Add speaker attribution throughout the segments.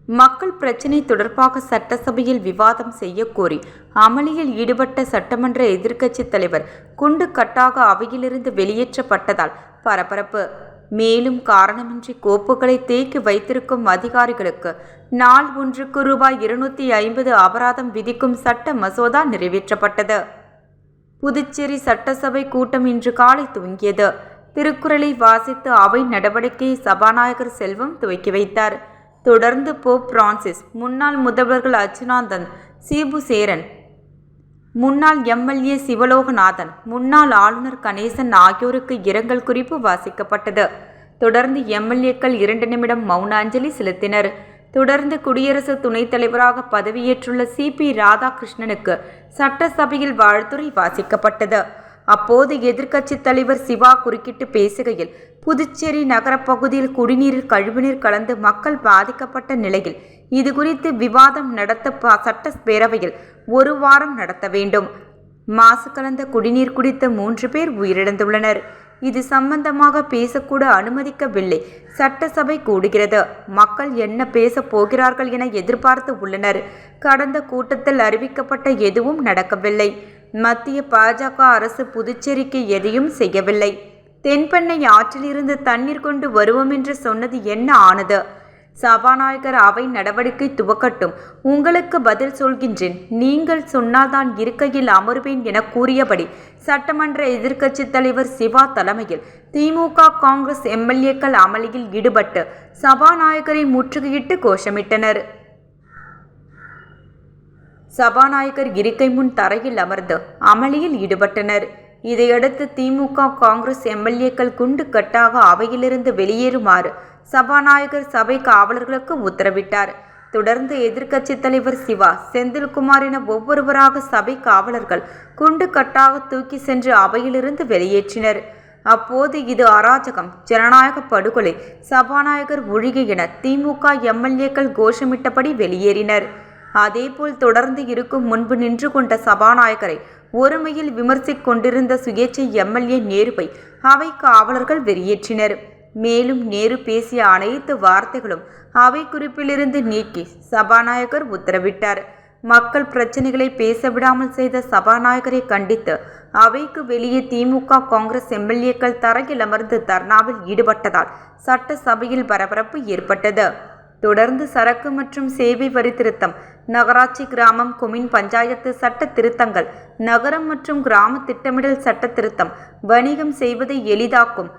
Speaker 1: மக்கள் பிரச்சினை தொடர்பாக சட்டசபையில் விவாதம் செய்யக்கோரி அமளியில் ஈடுபட்ட சட்டமன்ற எதிர்க்கட்சித் தலைவர் குண்டு கட்டாக அவையிலிருந்து வெளியேற்றப்பட்டதால் பரபரப்பு. மேலும் காரணமின்றி கோப்புகளை தேக்கி வைத்திருக்கும் அதிகாரிகளுக்கு நாள் ஒன்றுக்கு ரூபாய் 250 அபராதம் விதிக்கும் சட்ட மசோதா நிறைவேற்றப்பட்டது. புதுச்சேரி சட்டசபை கூட்டம் இன்று காலை துவங்கியது. திருக்குறளை வாசித்து அவை நடவடிக்கையை சபாநாயகர் செல்வம் துவக்கி வைத்தார். தொடர்ந்து போப் பிரான்சிஸ், முன்னாள் முதல்வர்கள் அச்சுநாதன், சீபு சேரன், முன்னாள் எம்எல்ஏ சிவலோகநாதன், முன்னாள் ஆளுநர் கணேசன் ஆகியோருக்கு இரங்கல் குறிப்பு வாசிக்கப்பட்டது. தொடர்ந்து எம்எல்ஏக்கள் 2 நிமிடம் மௌன அஞ்சலி செலுத்தினர். தொடர்ந்து குடியரசு துணைத் தலைவராக பதவியேற்றுள்ள சிபி ராதாகிருஷ்ணனுக்கு சட்டசபையில் வாழ்த்துரை வாசிக்கப்பட்டது. அப்போது எதிர்க்கட்சித் தலைவர் சிவா குறுக்கிட்டு பேசுகையில், புதுச்சேரி நகரப்பகுதியில் குடிநீரில் கழிவுநீர் கலந்து மக்கள் பாதிக்கப்பட்ட நிலையில் இதுகுறித்து விவாதம் நடத்த சட்டப்பேரவையில் 1 வாரம் நடத்த வேண்டும். மாசு கலந்த குடிநீர் குடித்த 3 பேர் உயிரிழந்துள்ளனர். இது சம்பந்தமாக பேசக்கூட அனுமதிக்கவில்லை. சட்டசபை கூடுகிறது. மக்கள் என்ன பேசப் போகிறார்கள் என எதிர்பார்த்து உள்ளனர். கடந்த கூட்டத்தில் அறிவிக்கப்பட்ட எதுவும் நடக்கவில்லை. மத்திய பாஜக அரசு புதுச்சேரிக்கு எதையும் செய்யவில்லை. தென்பெண்ணை ஆற்றிலிருந்து தண்ணீர் கொண்டு வருவோம் என்று சொன்னது என்ன ஆனது? சபாநாயகர் அவை நடவடிக்கை துவக்கட்டும், உங்களுக்கு பதில் சொல்கின்றேன், நீங்கள் சொன்னால்தான் இருக்கையில் அமர்வேன் என கூறியபடி சட்டமன்ற எதிர்க்கட்சித் தலைவர் சிவா தலைமையில் திமுக காங்கிரஸ் எம்எல்ஏக்கள் அமளியில் ஈடுபட்டு சபாநாயகரை முற்றுகையிட்டு கோஷமிட்டனர். சபாநாயகர் இருக்கை முன் தரையில் அமர்ந்து அமளியில் ஈடுபட்டனர். இதையடுத்து திமுக காங்கிரஸ் எம்எல்ஏக்கள் குண்டு கட்டாக அவையிலிருந்து வெளியேறுமாறு சபாநாயகர் சபை காவலர்களுக்கு உத்தரவிட்டார். தொடர்ந்து எதிர்க்கட்சித் தலைவர் சிவா, செந்தில்குமார் என ஒவ்வொருவராக சபை காவலர்கள் குண்டு கட்டாக தூக்கி சென்று அவையிலிருந்து வெளியேற்றினர். அப்போது இது அராஜகம், ஜனநாயக படுகொலை, சபாநாயகர் ஒழிக என திமுக எம்எல்ஏக்கள் கோஷமிட்டபடி வெளியேறினர். அதேபோல் தொடர்ந்து இருக்கும் முன்பு நின்று கொண்ட சபாநாயகரை ஒருமையில் விமர்சிக் கொண்டிருந்த சுயேட்சை எம்எல்ஏ நேருவை அவை காவலர்கள் வெளியேற்றினர். மேலும் நேரு பேசிய அனைத்து வார்த்தைகளும் அவை குறிப்பிலிருந்து நீக்கி சபாநாயகர் உத்தரவிட்டார். மக்கள் பிரச்சனைகளை பேசவிடாமல் செய்த சபாநாயகரை கண்டித்து அவைக்கு வெளியே திமுக காங்கிரஸ் எம்எல்ஏக்கள் தரையில் அமர்ந்து தர்ணாவில் ஈடுபட்டதால் சட்டசபையில் பரபரப்பு ஏற்பட்டது. தொடர்ந்து சரக்கு மற்றும் சேவை வரி திருத்தம், நகராட்சி கிராமம் கொம்யூன் பஞ்சாயத்து சட்ட திருத்தங்கள், நகரம் மற்றும் கிராம திட்டமிடல் சட்ட திருத்தம், வணிகம் செய்வதை எளிதாக்கும்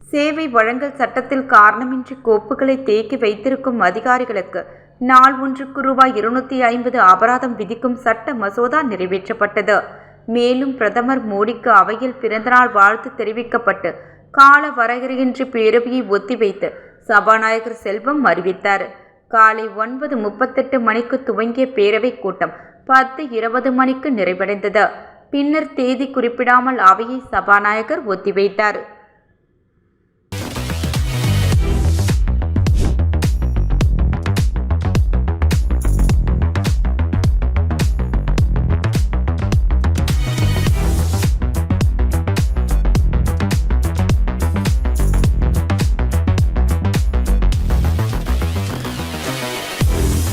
Speaker 1: சேவை வழங்கல் சட்டத்தில் காரணமின்றி கோப்புகளை தேக்கி வைத்திருக்கும் அதிகாரிகளுக்கு நாள் ஒன்றுக்கு ரூபாய் 250 அபராதம் விதிக்கும் சட்ட மசோதா நிறைவேற்றப்பட்டது. மேலும் பிரதமர் மோடிக்கு அவையில் பிறந்தநாள் வாழ்த்து தெரிவிக்கப்பட்டு கால வரையறையின்றி பேரவையை ஒத்திவைத்து சபாநாயகர் செல்வம் அறிவித்தார். காலை 9:38 மணிக்கு துவங்கிய பேரவை கூட்டம் 10:20 மணிக்கு நிறைவடைந்தது. பின்னர் தேதி குறிப்பிடாமல் அவையை சபாநாயகர் ஒத்திவைத்தார்.